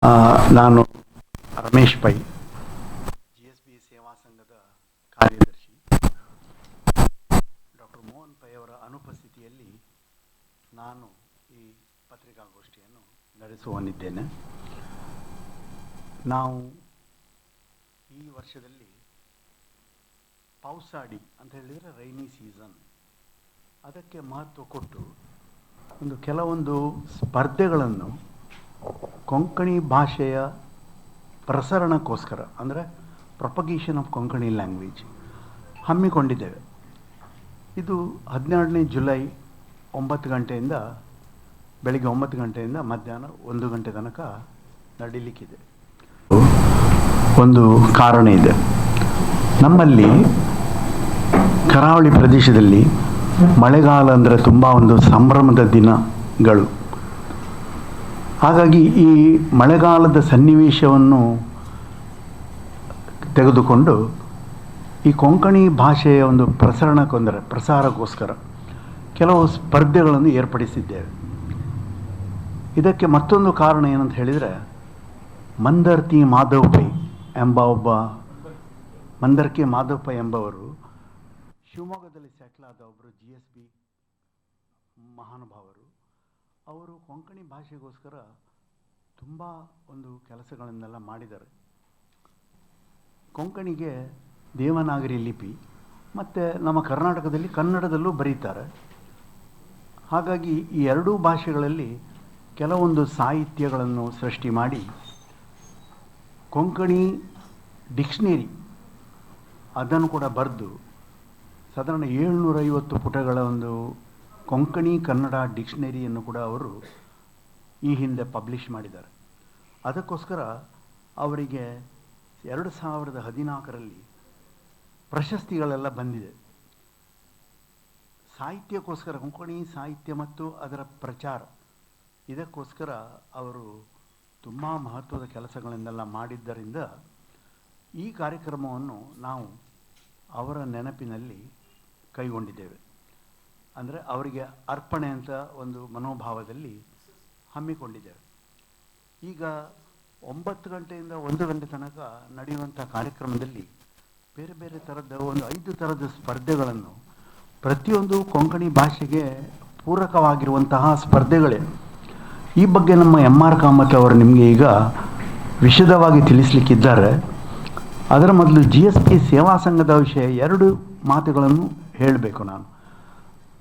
ನಾನು Ramesh pi, GSB ಸೇವಾ ಸಂಘದ ಕಾರ್ಯದರ್ಶಿ. ಡಾಕ್ಟರ್ ಮೋಹನ್ ಪೈ ಅವರ ಅನುಪಸ್ಥಿತಿಯಲ್ಲಿ ನಾನು ಈ ಪತ್ರಿಕಾಗೋಷ್ಠಿಯನ್ನು ನಡೆಸುವನಿದ್ದೇನೆ. ನಾವು ಈ ವರ್ಷದಲ್ಲಿ ಪೌಸಾಡಿ ಅಂತ ಹೇಳಿದರೆ ರೈನಿ ಸೀಸನ್, ಅದಕ್ಕೆ ಮಹತ್ವ ಕೊಟ್ಟು ಕೆಲವೊಂದು ಸ್ಪರ್ಧೆಗಳನ್ನು ಕೊಂಕಣಿ ಭಾಷೆಯ ಪ್ರಸರಣಕ್ಕೋಸ್ಕರ, ಅಂದರೆ ಪ್ರೊಪಗೇಷನ್ ಆಫ್ ಕೊಂಕಣಿ ಲ್ಯಾಂಗ್ವೇಜ್ ಹಮ್ಮಿಕೊಂಡಿದ್ದೇವೆ. ಇದು 12ನೇ ಜುಲೈ 9 ಗಂಟೆಯಿಂದ ಬೆಳಿಗ್ಗೆ 9 ಗಂಟೆಯಿಂದ ಮಧ್ಯಾಹ್ನ 1 ಗಂಟೆ ತನಕ ನಡೀಲಿಕ್ಕಿದೆ. ಒಂದು ಕಾರಣ ಇದೆ. ನಮ್ಮಲ್ಲಿ ಕರಾವಳಿ ಪ್ರದೇಶದಲ್ಲಿ ಮಳೆಗಾಲ ಅಂದರೆ ತುಂಬ ಒಂದು ಸಂಭ್ರಮದ ದಿನಗಳು. ಹಾಗಾಗಿ ಈ ಮಳೆಗಾಲದ ಸನ್ನಿವೇಶವನ್ನು ತೆಗೆದುಕೊಂಡು ಈ ಕೊಂಕಣಿ ಭಾಷೆಯ ಒಂದು ಪ್ರಸಾರಕ್ಕೋಸ್ಕರ ಕೆಲವು ಸ್ಪರ್ಧೆಗಳನ್ನು ಏರ್ಪಡಿಸಿದ್ದೇವೆ. ಇದಕ್ಕೆ ಮತ್ತೊಂದು ಕಾರಣ ಏನಂತ ಹೇಳಿದರೆ, ಮಂದರ್ಕಿ ಮಾಧವ್ ಪೈ ಎಂಬವರು ಶಿವಮೊಗ್ಗದಲ್ಲಿ ಸೆಟ್ಲ್ ಆದ ಒಬ್ಬರು GSB ಮಹಾನುಭಾವರು. ಅವರು ಕೊಂಕಣಿ ಭಾಷೆಗೋಸ್ಕರ ತುಂಬ ಒಂದು ಕೆಲಸಗಳನ್ನೆಲ್ಲ ಮಾಡಿದ್ದಾರೆ. ಕೊಂಕಣಿಗೆ ದೇವನಾಗರಿ ಲಿಪಿ ಮತ್ತು ನಮ್ಮ ಕರ್ನಾಟಕದಲ್ಲಿ ಕನ್ನಡದಲ್ಲೂ ಬರೀತಾರೆ. ಹಾಗಾಗಿ ಈ ಎರಡೂ ಭಾಷೆಗಳಲ್ಲಿ ಕೆಲವೊಂದು ಸಾಹಿತ್ಯಗಳನ್ನು ಸೃಷ್ಟಿ ಮಾಡಿ ಕೊಂಕಣಿ ಡಿಕ್ಷನರಿ ಅದನ್ನು ಕೂಡ ಬರೆದು ಸಾಧಾರಣ 750 ಪುಟಗಳ ಒಂದು ಕೊಂಕಣಿ ಕನ್ನಡ ಡಿಕ್ಷನರಿಯನ್ನು ಕೂಡ ಅವರು ಈ ಹಿಂದೆ ಪಬ್ಲಿಷ್ ಮಾಡಿದ್ದಾರೆ. ಅದಕ್ಕೋಸ್ಕರ ಅವರಿಗೆ 2014ರಲ್ಲಿ ಪ್ರಶಸ್ತಿಗಳೆಲ್ಲ ಬಂದಿದೆ. ಸಾಹಿತ್ಯಕ್ಕೋಸ್ಕರ, ಕೊಂಕಣಿ ಸಾಹಿತ್ಯ ಮತ್ತು ಅದರ ಪ್ರಚಾರ, ಇದಕ್ಕೋಸ್ಕರ ಅವರು ತುಂಬ ಮಹತ್ವದ ಕೆಲಸಗಳನ್ನೆಲ್ಲ ಮಾಡಿದ್ದರಿಂದ ಈ ಕಾರ್ಯಕ್ರಮವನ್ನು ನಾವು ಅವರ ನೆನಪಿನಲ್ಲಿ ಕೈಗೊಂಡಿದ್ದೇವೆ. ಅಂದರೆ ಅವರಿಗೆ ಅರ್ಪಣೆ ಅಂತ ಒಂದು ಮನೋಭಾವದಲ್ಲಿ ಹಮ್ಮಿಕೊಂಡಿದ್ದೇವೆ. ಈಗ 9 ಗಂಟೆಯಿಂದ 1 ಗಂಟೆ ತನಕ ನಡೆಯುವಂಥ ಕಾರ್ಯಕ್ರಮದಲ್ಲಿ ಬೇರೆ ಬೇರೆ ಥರದ ಒಂದು 5 ಥರದ ಸ್ಪರ್ಧೆಗಳನ್ನು, ಪ್ರತಿಯೊಂದು ಕೊಂಕಣಿ ಭಾಷೆಗೆ ಪೂರಕವಾಗಿರುವಂತಹ ಸ್ಪರ್ಧೆಗಳೇ. ಈ ಬಗ್ಗೆ ನಮ್ಮ MR ಕಾಮತ್ ಅವರು ನಿಮಗೆ ಈಗ ವಿಶದವಾಗಿ ತಿಳಿಸಲಿಕ್ಕಿದ್ದಾರೆ. ಅದರ ಮೊದಲು GSB ಸೇವಾ ಸಂಘದ ವಿಷಯ 2 ಮಾತುಗಳನ್ನು ಹೇಳಬೇಕು ನಾನು.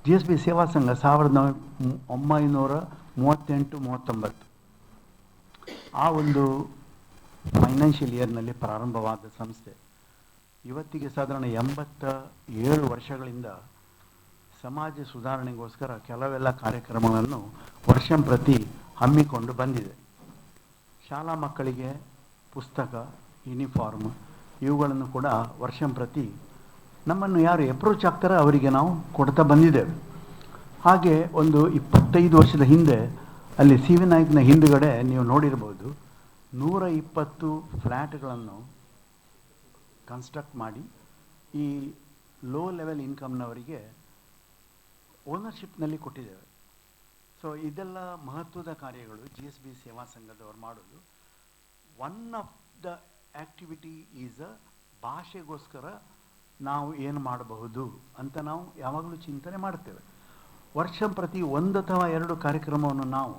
GSB ಸೇವಾ ಸಂಘ 1938-39 ಆ ಒಂದು ಫೈನಾನ್ಷಿಯಲ್ ಇಯರ್ನಲ್ಲಿ ಪ್ರಾರಂಭವಾದ ಸಂಸ್ಥೆ ಇವತ್ತಿಗೆ ಸಾಧಾರಣ 87 ವರ್ಷಗಳಿಂದ ಸಮಾಜ ಸುಧಾರಣೆಗೋಸ್ಕರ ಕೆಲವೆಲ್ಲ ಕಾರ್ಯಕ್ರಮಗಳನ್ನು ವರ್ಷಂಪ್ರತಿ ಹಮ್ಮಿಕೊಂಡು ಬಂದಿದೆ. ಶಾಲಾ ಮಕ್ಕಳಿಗೆ ಪುಸ್ತಕ, ಯೂನಿಫಾರ್ಮ್ ಇವುಗಳನ್ನು ಕೂಡ ವರ್ಷಂಪ್ರತಿ ನಮ್ಮನ್ನು ಯಾರು ಅಪ್ರೋಚ್ ಆಗ್ತಾರೆ ಅವರಿಗೆ ನಾವು ಕೊಡ್ತಾ ಬಂದಿದ್ದೇವೆ. ಹಾಗೆ ಒಂದು 25 ವರ್ಷದ ಹಿಂದೆ ಅಲ್ಲಿ CV ನಾಯ್ಕನ ಹಿಂದುಗಡೆ ನೀವು ನೋಡಿರ್ಬೋದು, 120 ಫ್ಲ್ಯಾಟ್ಗಳನ್ನು ಕನ್ಸ್ಟ್ರಕ್ಟ್ ಮಾಡಿ ಈ ಲೋ ಲೆವೆಲ್ ಇನ್ಕಮ್ನವರಿಗೆ ಓನರ್ಶಿಪ್ನಲ್ಲಿ ಕೊಟ್ಟಿದ್ದೇವೆ. ಸೊ ಇದೆಲ್ಲ ಮಹತ್ವದ ಕಾರ್ಯಗಳು GSB ಸೇವಾ ಸಂಘದವರು ಮಾಡೋದು. One of the activity is ಭಾಷೆಗೋಸ್ಕರ ನಾವು ಏನು ಮಾಡಬಹುದು ಅಂತ ನಾವು ಯಾವಾಗಲೂ ಚಿಂತನೆ ಮಾಡ್ತೇವೆ. ವರ್ಷಂಪ್ರತಿ 1 ಅಥವಾ 2 ಕಾರ್ಯಕ್ರಮವನ್ನು ನಾವು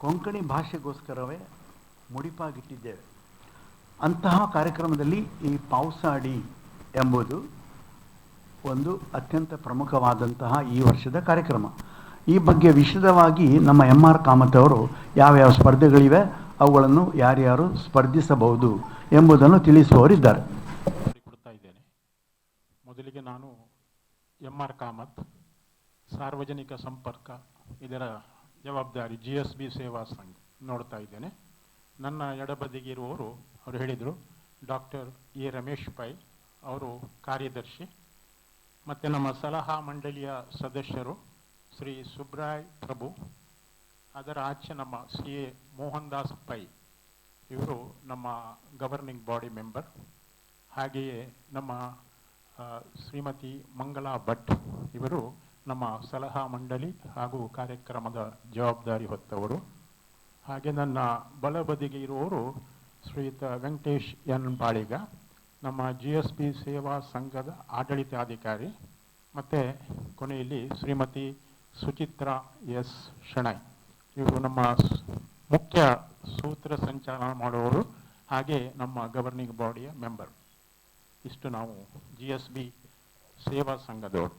ಕೊಂಕಣಿ ಭಾಷೆಗೋಸ್ಕರವೇ ಮುಡಿಪಾಗಿಟ್ಟಿದ್ದೇವೆ. ಅಂತಹ ಕಾರ್ಯಕ್ರಮದಲ್ಲಿ ಈ ಪೌಸಾಡಿ ಎಂಬುದು ಒಂದು ಅತ್ಯಂತ ಪ್ರಮುಖವಾದಂತಹ ಈ ವರ್ಷದ ಕಾರ್ಯಕ್ರಮ. ಈ ಬಗ್ಗೆ ವಿಶದವಾಗಿ ನಮ್ಮ MR ಕಾಮತ್ ಅವರು ಯಾವ್ಯಾವ ಸ್ಪರ್ಧೆಗಳಿವೆ, ಅವುಗಳನ್ನು ಯಾರ್ಯಾರು ಸ್ಪರ್ಧಿಸಬಹುದು ಎಂಬುದನ್ನು ತಿಳಿಸುವವರಿದ್ದಾರೆ. ಮೊದಲಿಗೆ ನಾನು MR ಕಾಮತ್, ಸಾರ್ವಜನಿಕ ಸಂಪರ್ಕ ಇದರ ಜವಾಬ್ದಾರಿ GSB ಸೇವಾ ಸಂಘ ನೋಡ್ತಾ ಇದ್ದೇನೆ. ನನ್ನ ಎಡಬದಿಗೆ ಇರುವವರು ಅವರು ಹೇಳಿದರು ಡಾಕ್ಟರ್ ರಮೇಶ್ ಪೈ, ಅವರು ಕಾರ್ಯದರ್ಶಿ. ಮತ್ತು ನಮ್ಮ ಸಲಹಾ ಮಂಡಳಿಯ ಸದಸ್ಯರು ಶ್ರೀ ಸುಬ್ರಾಯ್ ಪ್ರಭು, ಅದರ ಆಚೆ ನಮ್ಮ CA ಮೋಹನ್ ದಾಸ್ ಪೈ, ಇವರು ನಮ್ಮ ಗವರ್ನಿಂಗ್ ಬಾಡಿ ಮೆಂಬರ್. ಹಾಗೆಯೇ ನಮ್ಮ ಶ್ರೀಮತಿ ಮಂಗಳಾ ಭಟ್, ಇವರು ನಮ್ಮ ಸಲಹಾ ಮಂಡಳಿ ಹಾಗೂ ಕಾರ್ಯಕ್ರಮದ ಜವಾಬ್ದಾರಿ ಹೊತ್ತವರು. ಹಾಗೆ ನನ್ನ ಬಲಬದಿಗೆ ಇರುವವರು ಶ್ರೀಯುತ ವೆಂಕಟೇಶ್ ಎನ್ ಬಾಳಿಗ, ನಮ್ಮ GSB ಸೇವಾ ಸಂಘದ ಆಡಳಿತಾಧಿಕಾರಿ. ಮತ್ತು ಕೊನೆಯಲ್ಲಿ ಶ್ರೀಮತಿ ಸುಚಿತ್ರಾ ಎಸ್ ಶೆಣೈ, ಇವರು ನಮ್ಮ ಮುಖ್ಯ ಸೂತ್ರ ಸಂಚಾಲನ ಮಾಡುವವರು, ಹಾಗೆ ನಮ್ಮ ಗವರ್ನಿಂಗ್ ಬಾಡಿಯ ಮೆಂಬರ್. ಇಷ್ಟು ನಾವು GSB ಸೇವಾ ಸಂಘದವರು.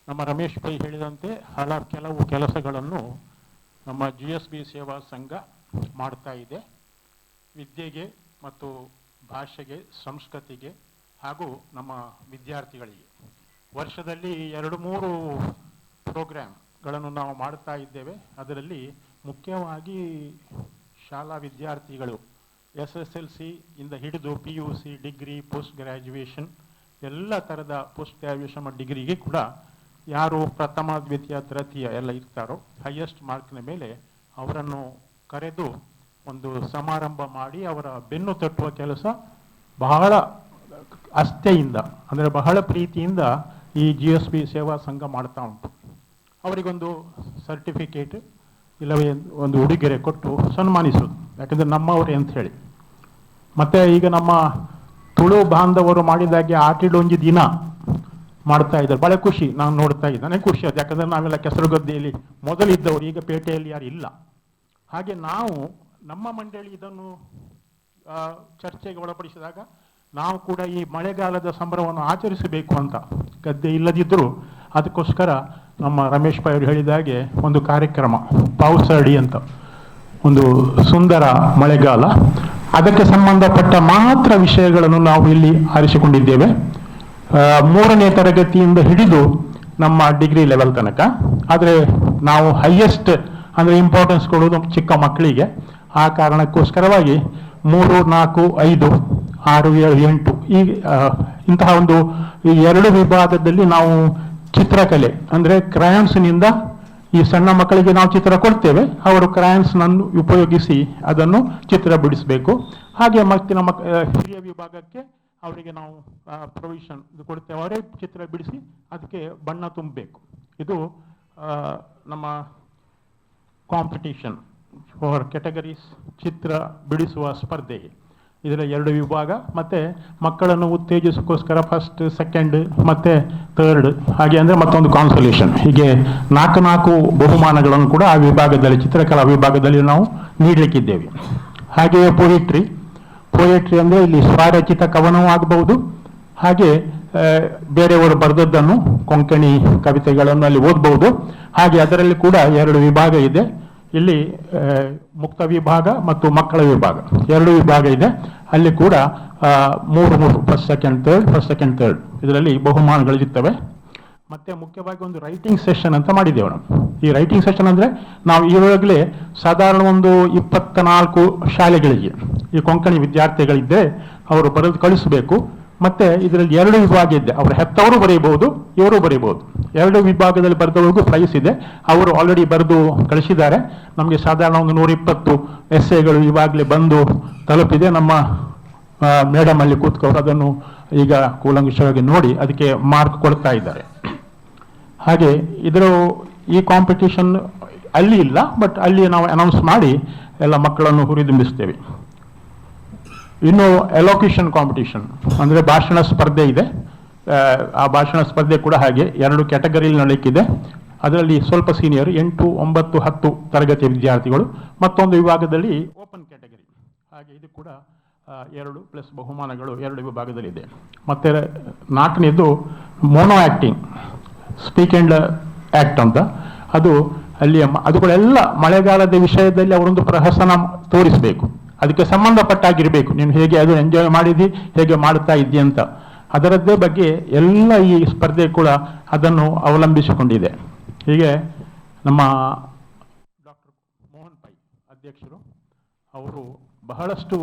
ನಮ್ಮ ರಮೇಶ್ ಪೈ ಹೇಳಿದಂತೆ ಕೆಲವು ಕೆಲಸಗಳನ್ನು ನಮ್ಮ GSB ಸೇವಾ ಸಂಘ ಮಾಡ್ತಾ ಇದೆ. ವಿದ್ಯೆಗೆ ಮತ್ತು ಭಾಷೆಗೆ, ಸಂಸ್ಕೃತಿಗೆ ಹಾಗೂ ನಮ್ಮ ವಿದ್ಯಾರ್ಥಿಗಳಿಗೆ ವರ್ಷದಲ್ಲಿ 2-3 ಪ್ರೋಗ್ರಾಮ್ಗಳನ್ನು ನಾವು ಮಾಡ್ತಾ ಇದ್ದೇವೆ. ಅದರಲ್ಲಿ ಮುಖ್ಯವಾಗಿ ಶಾಲಾ ವಿದ್ಯಾರ್ಥಿಗಳು SSLC ಇಂದ ಹಿಡಿದು PUC, ಡಿಗ್ರಿ, ಪೋಸ್ಟ್ ಗ್ರ್ಯಾಜುಯೇಷನ್ ಎಲ್ಲ ಥರದ ಪೋಸ್ಟ್ ಗ್ರ್ಯಾಜುಯೇಷನ್ ಡಿಗ್ರಿಗೆ ಕೂಡ ಯಾರು ಪ್ರಥಮ, ದ್ವಿತೀಯ, ತೃತೀಯ ಎಲ್ಲ ಇರ್ತಾರೋ ಹೈಯೆಸ್ಟ್ ಮಾರ್ಕ್ನ ಮೇಲೆ ಅವರನ್ನು ಕರೆದು ಒಂದು ಸಮಾರಂಭ ಮಾಡಿ ಅವರ ಬೆನ್ನು ತಟ್ಟುವ ಕೆಲಸ ಬಹಳ ಅಸ್ಥೆಯಿಂದ, ಅಂದರೆ ಬಹಳ ಪ್ರೀತಿಯಿಂದ ಈ GSB ಸೇವಾ ಸಂಘ ಮಾಡ್ತಾ ಉಂಟು. ಅವರಿಗೊಂದು ಸರ್ಟಿಫಿಕೇಟ್ ಇಲ್ಲವೇ ಒಂದು ಉಡುಗೊರೆ ಕೊಟ್ಟು ಸನ್ಮಾನಿಸೋದು, ಯಾಕಂದರೆ ನಮ್ಮವರೇ ಅಂತ ಹೇಳಿ. ಮತ್ತು ಈಗ ನಮ್ಮ ತುಳು ಬಾಂಧವರು ಮಾಡಿದಾಗೆ ಆಟಿಡೊಂಜಿ ದಿನ ಮಾಡ್ತಾ ಇದ್ದಾರೆ. ಭಾಳ ಖುಷಿ, ನಾನು ನೋಡ್ತಾ ಇದ್ದೆ, ನನಗೆ ಖುಷಿ ಅದು. ಯಾಕಂದರೆ ನಾವೆಲ್ಲ ಕೆಸರುಗದ್ದೆಯಲ್ಲಿ ಮೊದಲಿದ್ದವರು, ಈಗ ಪೇಟೆಯಲ್ಲಿ ಯಾರು ಇಲ್ಲ. ಹಾಗೆ ನಾವು ನಮ್ಮ ಮಂಡಳಿ ಇದನ್ನು ಚರ್ಚೆಗೆ ಒಳಪಡಿಸಿದಾಗ ನಾವು ಕೂಡ ಈ ಮಳೆಗಾಲದ ಸಂಭ್ರಮವನ್ನು ಆಚರಿಸಬೇಕು ಅಂತ, ಗದ್ದೆ ಇಲ್ಲದಿದ್ದರೂ ಅದಕ್ಕೋಸ್ಕರ ನಮ್ಮ ರಮೇಶ್ ಪೈ ಅವರು ಹೇಳಿದಾಗೆ ಒಂದು ಕಾರ್ಯಕ್ರಮ ಪಾವಸಡಿ ಅಂತ, ಒಂದು ಸುಂದರ ಮಳೆಗಾಲ, ಅದಕ್ಕೆ ಸಂಬಂಧಪಟ್ಟ ಮಾತ್ರ ವಿಷಯಗಳನ್ನು ನಾವು ಇಲ್ಲಿ ಆರಿಸಿಕೊಂಡಿದ್ದೇವೆ. 3ನೇ ತರಗತಿಯಿಂದ ಹಿಡಿದು ನಮ್ಮ ಡಿಗ್ರಿ ಲೆವೆಲ್ ತನಕ. ಆದರೆ ನಾವು ಹೈಯೆಸ್ಟ್ ಅಂದರೆ ಇಂಪಾರ್ಟೆನ್ಸ್ ಕೊಡೋದು ಚಿಕ್ಕ ಮಕ್ಕಳಿಗೆ. ಆ ಕಾರಣಕ್ಕೋಸ್ಕರವಾಗಿ 3, 4, 5, 6, 7, 8 ಈ ಇಂತಹ ಒಂದು 2 ವಿಭಾಗದಲ್ಲಿ ನಾವು ಚಿತ್ರಕಲೆ ಅಂದರೆ ಕ್ರಯಾನ್ಸ್ನಿಂದ ಈ ಸಣ್ಣ ಮಕ್ಕಳಿಗೆ ನಾವು ಚಿತ್ರ ಕೊಡ್ತೇವೆ, ಅವರು ಕ್ರಯಾನ್ಸ್ನನ್ನು ಉಪಯೋಗಿಸಿ ಅದನ್ನು ಚಿತ್ರ ಬಿಡಿಸಬೇಕು. ಹಾಗೆ ಮತ್ತೆ ನಮ್ಮ ಹಿರಿಯ ವಿಭಾಗಕ್ಕೆ ಅವರಿಗೆ ನಾವು ಪ್ರೊವಿಷನ್ ಕೊಡ್ತೇವೆ, ಅವರೇ ಚಿತ್ರ ಬಿಡಿಸಿ ಅದಕ್ಕೆ ಬಣ್ಣ ತುಂಬಬೇಕು. ಇದು ನಮ್ಮ ಕಾಂಪಿಟೇಷನ್ ಫಾರ್ ಕ್ಯಾಟಗರೀಸ್ ಚಿತ್ರ ಬಿಡಿಸುವ ಸ್ಪರ್ಧೆ. ಇದರ 2 ವಿಭಾಗ, ಮತ್ತು ಮಕ್ಕಳನ್ನು ಉತ್ತೇಜಿಸೋಕ್ಕೋಸ್ಕರ 1st, 2nd ಮತ್ತು 3rd ಹಾಗೆ ಅಂದರೆ ಮತ್ತೊಂದು ಕಾನ್ಸಲೇಷನ್, ಹೀಗೆ 4 ಬಹುಮಾನಗಳನ್ನು ಕೂಡ ಆ ವಿಭಾಗದಲ್ಲಿ, ಚಿತ್ರಕಲಾ ವಿಭಾಗದಲ್ಲಿ ನಾವು ನೀಡಲಿಕ್ಕಿದ್ದೇವೆ. ಹಾಗೆಯೇ ಪೊಯಿಟ್ರಿ ಅಂದರೆ ಇಲ್ಲಿ ಸ್ವರಚಿತ ಕವನವೂ ಆಗಬಹುದು, ಹಾಗೆ ಬೇರೆಯವರು ಬರೆದದ್ದನ್ನು ಕೊಂಕಣಿ ಕವಿತೆಗಳನ್ನು ಅಲ್ಲಿ ಓದಬಹುದು. ಹಾಗೆ ಅದರಲ್ಲಿ ಕೂಡ 2 ವಿಭಾಗ ಇದೆ. ಇಲ್ಲಿ ಮುಕ್ತ ವಿಭಾಗ ಮತ್ತು ಮಕ್ಕಳ ವಿಭಾಗ 2 ವಿಭಾಗ ಇದೆ. ಅಲ್ಲಿ ಕೂಡ 3 1st, 2nd, 3rd ಇದರಲ್ಲಿ ಬಹುಮಾನಗಳಿರ್ತವೆ. ಮತ್ತೆ ಮುಖ್ಯವಾಗಿ ಒಂದು ರೈಟಿಂಗ್ ಸೆಷನ್ ಅಂತ ಮಾಡಿದ್ದೇವೆ ನಾವು. ಈ ರೈಟಿಂಗ್ ಸೆಷನ್ ಅಂದರೆ ನಾವು ಈವಾಗಲೇ ಸಾಧಾರಣ ಒಂದು 24 ಶಾಲೆಗಳಿಗೆ ಈ ಕೊಂಕಣಿ ವಿದ್ಯಾರ್ಥಿಗಳಿದ್ದರೆ ಅವರು ಬರೆದು ಕಳಿಸಬೇಕು. ಮತ್ತೆ ಇದರಲ್ಲಿ 2 ವಿಭಾಗ ಇದೆ, ಅವರು ಹೆತ್ತವರು ಬರೀಬಹುದು, ಇವರು ಬರೀಬಹುದು. 2 ವಿಭಾಗದಲ್ಲಿ ಬರೆದವರಿಗೂ ಪ್ರೈಸ್ ಇದೆ. ಅವರು ಆಲ್ರೆಡಿ ಬರೆದು ಕಳಿಸಿದ್ದಾರೆ. ನಮಗೆ ಸಾಧಾರಣ ಒಂದು 120 ಎಸ್ಸೆಗಳು ಇವಾಗಲೇ ಬಂದು ತಲುಪಿದೆ. ನಮ್ಮ ಮೇಡಮ್ ಅಲ್ಲಿ ಕೂತ್ಕೊಂಡು ಅದನ್ನು ಈಗ ಕೂಲಂಕಷವಾಗಿ ನೋಡಿ ಅದಕ್ಕೆ ಮಾರ್ಕ್ ಕೊಡ್ತಾ ಇದ್ದಾರೆ. ಹಾಗೆ ಈ ಕಾಂಪಿಟೇಷನ್ ಅಲ್ಲಿ ಇಲ್ಲ, ಬಟ್ ಅಲ್ಲಿ ನಾವು ಅನೌನ್ಸ್ ಮಾಡಿ ಎಲ್ಲ ಮಕ್ಕಳನ್ನು ಹುರಿದುಂಬಿಸ್ತೇವೆ. ಇನ್ನು ಎಲೋಕ್ಯೂಷನ್ ಕಾಂಪಿಟೇಷನ್ ಅಂದರೆ ಭಾಷಣ ಸ್ಪರ್ಧೆ ಇದೆ. ಆ ಭಾಷಣ ಸ್ಪರ್ಧೆ ಕೂಡ ಹಾಗೆ 2 ಕ್ಯಾಟಗರಿಯಲ್ಲಿ ನಡೆಯಲಿಕ್ಕಿದೆ. ಅದರಲ್ಲಿ ಸ್ವಲ್ಪ ಸೀನಿಯರ್ 8, 9, 10 ತರಗತಿಯ ವಿದ್ಯಾರ್ಥಿಗಳು, ಮತ್ತೊಂದು ವಿಭಾಗದಲ್ಲಿ ಓಪನ್ ಕ್ಯಾಟಗರಿ. ಹಾಗೆ ಇದು ಕೂಡ 2 ಪ್ಲಸ್ ಬಹುಮಾನಗಳು 2 ವಿಭಾಗದಲ್ಲಿದೆ. ಮತ್ತು 4ನೇದು mono acting, speak and act ಅಂತ. ಅದು ಕೂಡ ಎಲ್ಲ ಮಳೆಗಾಲದ ವಿಷಯದಲ್ಲಿ ಅವರೊಂದು ಪ್ರಹಸನ ತೋರಿಸಬೇಕು, ಅದಕ್ಕೆ ಸಂಬಂಧಪಟ್ಟಾಗಿರಬೇಕು. ನೀನು ಹೇಗೆ ಅದು ಎಂಜಾಯ್ ಮಾಡಿದಿ, ಹೇಗೆ ಮಾಡ್ತಾ ಇದ್ದಿ ಅಂತ ಅದರದ್ದೇ ಬಗ್ಗೆ ಎಲ್ಲ ಈ ಸ್ಪರ್ಧೆ ಕೂಡ ಅದನ್ನು ಅವಲಂಬಿಸಿಕೊಂಡಿದೆ. ಹೀಗೆ ನಮ್ಮ ಡಾಕ್ಟರ್ ಮೋಹನ್ ಪೈ ಅಧ್ಯಕ್ಷರು ಅವರು ಬಹಳಷ್ಟು